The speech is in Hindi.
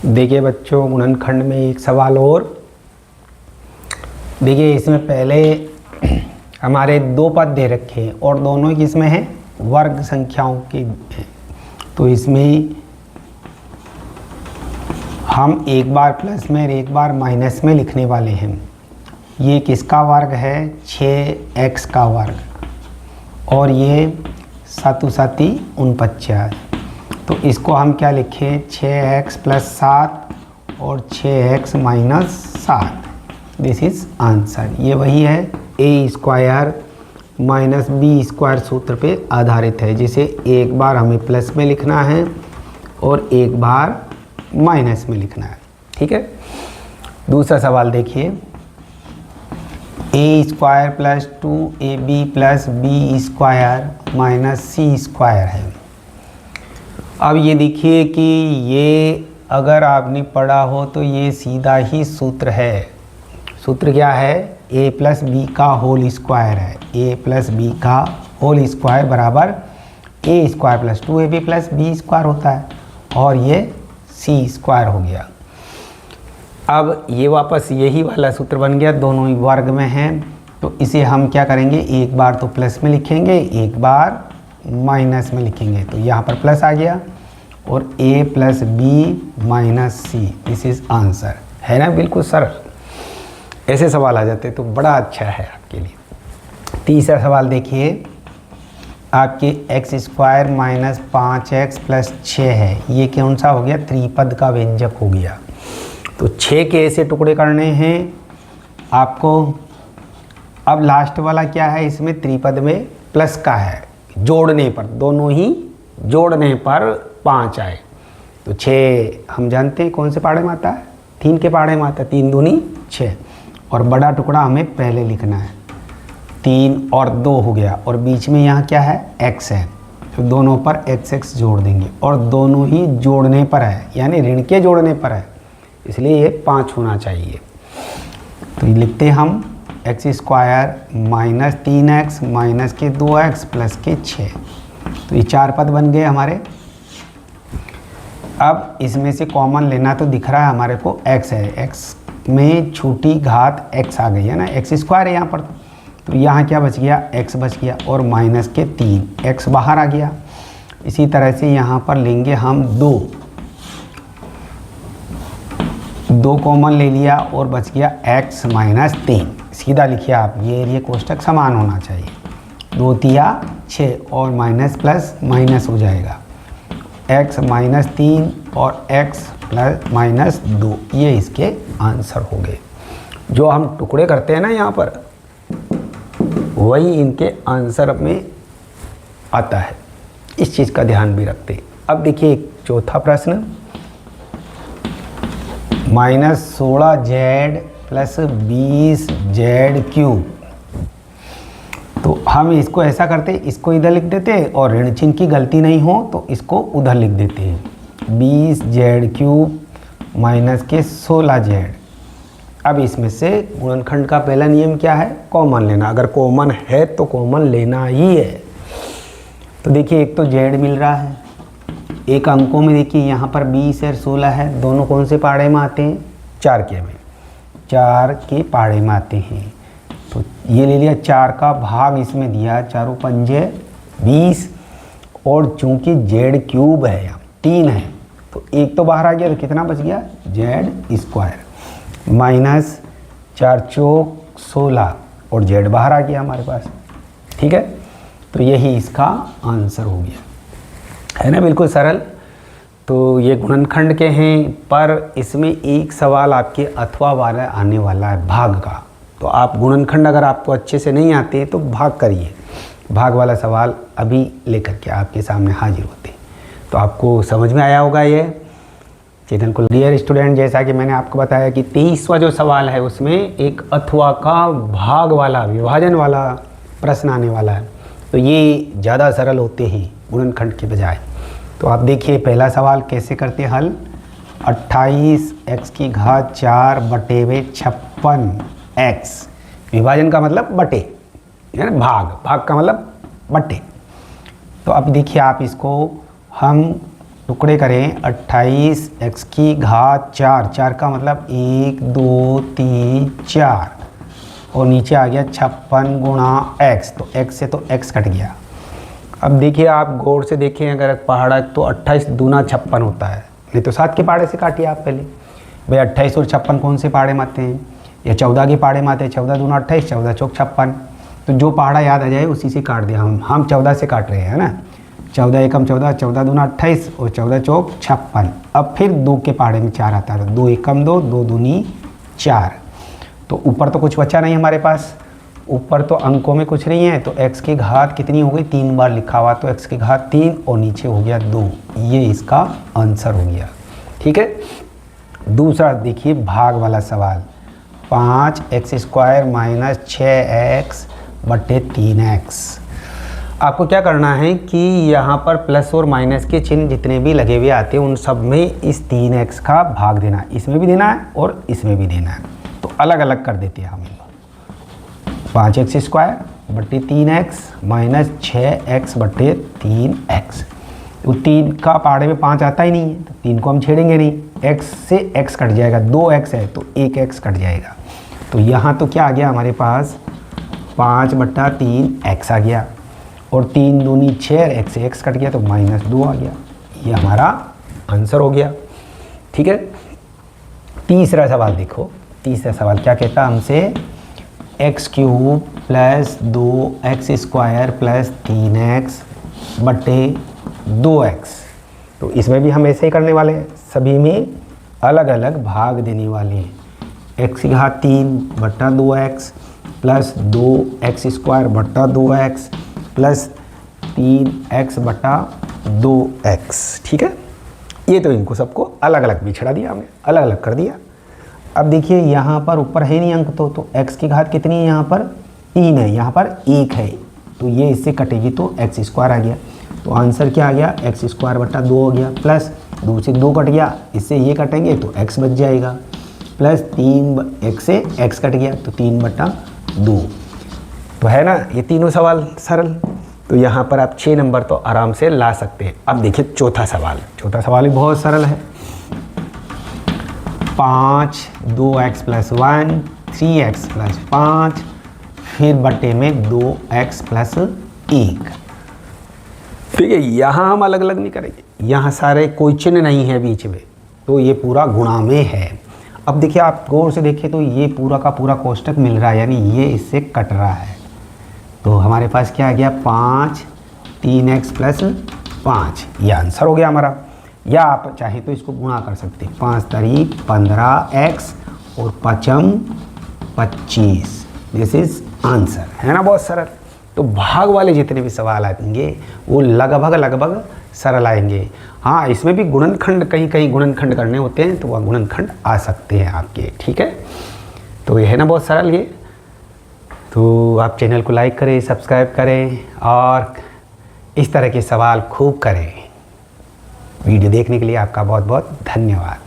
देखिए बच्चों, गुणनखंड में एक सवाल और। देखिए इसमें पहले हमारे दो पद दे रखे हैं और दोनों किसमें हैं, वर्ग संख्याओं के हैं। तो इसमें हम एक बार प्लस में और एक बार माइनस में लिखने वाले हैं। ये किसका वर्ग है, 6x का वर्ग, और ये 7 7 49। तो इसको हम क्या लिखें, 6x + 7 और 6x - 7। This is answer. ये वही है a² - b² सूत्र पे आधारित है, जिसे एक बार हमें प्लस में लिखना है और एक बार माइनस में लिखना है। ठीक है। दूसरा सवाल देखिए, a² + 2ab + b² - c² है। अब ये देखिए कि ये अगर आपने पढ़ा हो तो ये सीधा ही सूत्र है। सूत्र क्या है, a + b का होल स्क्वायर है। a + b का होल स्क्वायर बराबर a² + 2ab + b² होता है, और ये c² हो गया। अब ये वापस यही वाला सूत्र बन गया, दोनों ही वर्ग में हैं। तो इसे हम क्या करेंगे, एक बार तो प्लस में लिखेंगे, एक बार माइनस में लिखेंगे। तो यहाँ पर प्लस आ गया और a + b - c, this is answer. है ना, बिल्कुल सरल। ऐसे सवाल आ जाते तो बड़ा अच्छा है आपके लिए। तीसरा सवाल देखिए, आपके x² - 5x + 6 है। ये कौन सा हो गया, त्रिपद का व्यंजक हो गया। तो 6 के ऐसे टुकड़े करने हैं आपको। अब लास्ट वाला क्या है, इसमें त्रिपद में प्लस का है, जोड़ने पर, दोनों ही जोड़ने पर 5 आए। तो 6 हम जानते हैं कौन से पाढ़े में आता है, 3 के पाढ़े में आता है। 3 दूनी 6, और बड़ा टुकड़ा हमें पहले लिखना है। 3 और 2 हो गया, और बीच में यहाँ क्या है, x है। तो दोनों पर x जोड़ देंगे, और दोनों ही जोड़ने पर है, यानी ऋण के जोड़ने पर है, इसलिए ये 5 होना चाहिए। तो ये लिखते हैं हम x² - 3x - 2x + 6। तो ये 4 पद बन गए हमारे। अब इसमें से कॉमन लेना तो दिख रहा है हमारे को, x है। x में छोटी घात x आ गई है ना, x² है यहाँ पर। तो यहाँ क्या बच गया, x बच गया, और -3 x बाहर आ गया। इसी तरह से यहाँ पर लेंगे हम 2 कॉमन ले लिया, और बच गया x - 3। सीधा लिखिए आप, ये कोष्टक समान होना चाहिए। 2 तिया 6, और माइनस प्लस माइनस हो जाएगा, x - 3 और x + -2। ये इसके आंसर हो गए। जो हम टुकड़े करते हैं ना यहाँ पर, वही इनके आंसर में आता है। इस चीज़ का ध्यान भी रखते। अब देखिए एक चौथा प्रश्न, -16z + 20z³ तो हम इसको ऐसा करते, इसको इधर लिख देते, और ऋण चिन्ह की गलती नहीं हो तो इसको उधर लिख देते हैं। 20z³ - 16z। अब इसमें से गुणनखंड का पहला नियम क्या है, कॉमन लेना। अगर कॉमन है तो कॉमन लेना ही है। तो देखिए एक तो z मिल रहा है, एक अंकों में देखिए यहाँ पर 20 और 16 है। दोनों कौन से पाढ़े में आते हैं, 4 के में, 4 के पाढ़े में आते हैं। तो ये ले लिया, 4 का भाग इसमें दिया, 4 पंजे 20, और चूंकि z³ है, यहाँ 3 है, तो एक तो बाहर आ गया, तो कितना बच गया, z² -4 चौक 16, और z बाहर आ गया हमारे पास। ठीक है, तो यही इसका आंसर हो गया। है ना, बिल्कुल सरल। तो ये गुणनखंड के हैं, पर इसमें एक सवाल आपके अथवा वाला आने वाला है, भाग का। तो आप गुणनखंड अगर आपको अच्छे से नहीं आते तो भाग करिए। भाग वाला सवाल अभी लेकर के आपके सामने हाजिर होते हैं। तो आपको समझ में आया होगा ये चैनल को। डियर स्टूडेंट, जैसा कि मैंने आपको बताया कि 23वां जो सवाल है उसमें एक अथवा का भाग वाला, विभाजन वाला प्रश्न आने वाला है। तो ये ज़्यादा सरल होते हैं गुणनखंड के बजाय। तो आप देखिए पहला सवाल कैसे करते हल। 28x⁴ बटे 56x। विभाजन का मतलब बटे, है ना, भाग का मतलब बटे। तो अब देखिए आप इसको हम टुकड़े करें 28 x की घात 4, 4 का मतलब 1 2 3 4 और नीचे आ गया 56 गुणा x, तो x से तो x कट गया। अब देखिए आप गौर से देखें, अगर पहाड़ा तो 28 दूना 56 होता है, नहीं तो 7 के पहाड़े से काटिए आप पहले। भाई 28 और 56 कौन से पहाड़े में आते हैं, या 14 के पहाड़े में आते हैं। 14 दूना 28, 14 चौक 56, तो जो पहाड़ा याद आ जाए उसी से काट दिया। हम 14 से काट रहे हैं ना, 14 एकम 14, 14 दूना 28 और 14 चौक 56। अब फिर 2 के पहाड़े में 4 आता है, 2 एकम 2, 2 दूनी 4। तो ऊपर तो कुछ बचा नहीं हमारे पास, ऊपर तो अंकों में कुछ नहीं है, तो x की घात कितनी हो गई, 3 बार लिखा हुआ, तो x की घात 3 और नीचे हो गया 2, ये इसका आंसर हो गया। ठीक है। दूसरा देखिए भाग वाला सवाल, 5x² माइनस 6x बटे 3x। आपको क्या करना है कि यहाँ पर प्लस और माइनस के चिन्ह जितने भी लगे हुए आते हैं उन सब में इस 3x का भाग देना है, इसमें भी देना है और इसमें भी देना है। तो अलग अलग कर देते हैं हम, 5x² बटे 3x माइनस 6x बटे 3x। तो 3 का पहाड़े में 5 आता ही नहीं है, तो 3 को हम छेड़ेंगे नहीं, x से x कट जाएगा, 2x है तो 1x कट जाएगा। तो यहाँ तो क्या आ गया हमारे पास, 5 बटा 3x आ गया, और 3 दूनी 6 और x से x कट गया तो -2 आ गया। ये हमारा आंसर हो गया। ठीक है। तीसरा सवाल देखो, तीसरा सवाल क्या कहता है हमसे, x³ plus 2x² plus 3x बटे 2x। तो इसमें भी हम ऐसे ही करने वाले हैं, सभी में अलग अलग भाग देने वाले हैं। x की घात 3 बटा 2x प्लस 2x² बटा 2x प्लस 3x बटा 2x। ठीक है। ये तो इनको सबको अलग अलग बिछड़ा दिया हमने, अलग अलग कर दिया। अब देखिए यहाँ पर ऊपर है नहीं अंक, तो x की घात कितनी है, यहाँ पर 3 है, यहाँ पर 1 है, तो ये इससे कटेगी तो x² आ गया। तो आंसर क्या आ गया, x² बटा 2 हो गया, प्लस 2 से 2 कट गया, इससे ये कटेंगे तो x बच जाएगा, प्लस 3 x से x कट गया तो 3 बटा 2। तो है ना ये तीनों सवाल सरल। तो यहाँ पर आप 6 नंबर तो आराम से ला सकते हैं। अब देखिए चौथा सवाल, चौथा सवाल भी बहुत सरल है। 5 2x प्लस 1 3x प्लस 5 फिर बटे में 2x प्लस 1। ठीक है। यहाँ हम अलग अलग नहीं करेंगे, यहाँ सारे कोई चिन्ह नहीं है बीच में, तो ये पूरा गुणा में है। अब देखिए आप गौर से देखिए तो ये पूरा का पूरा कोष्टक मिल रहा है, यानी ये इससे कट रहा है। तो हमारे पास क्या आ गया, 5 3x प्लस 5, ये आंसर हो गया हमारा। या आप चाहे तो इसको गुणा कर सकते हैं, 5 तारीख 15x और 5m 25, दिस इज आंसर। है ना बहुत सरल। तो भाग वाले जितने भी सवाल आएंगे वो लगभग सरल आएंगे। हाँ, इसमें भी गुणनखंड कहीं कहीं गुणनखंड करने होते हैं, तो वह गुणनखंड आ सकते हैं आपके। ठीक है। तो ये है ना बहुत सरल ये। तो आप चैनल को लाइक करें, सब्सक्राइब करें और इस तरह के सवाल खूब करें। वीडियो देखने के लिए आपका बहुत बहुत धन्यवाद।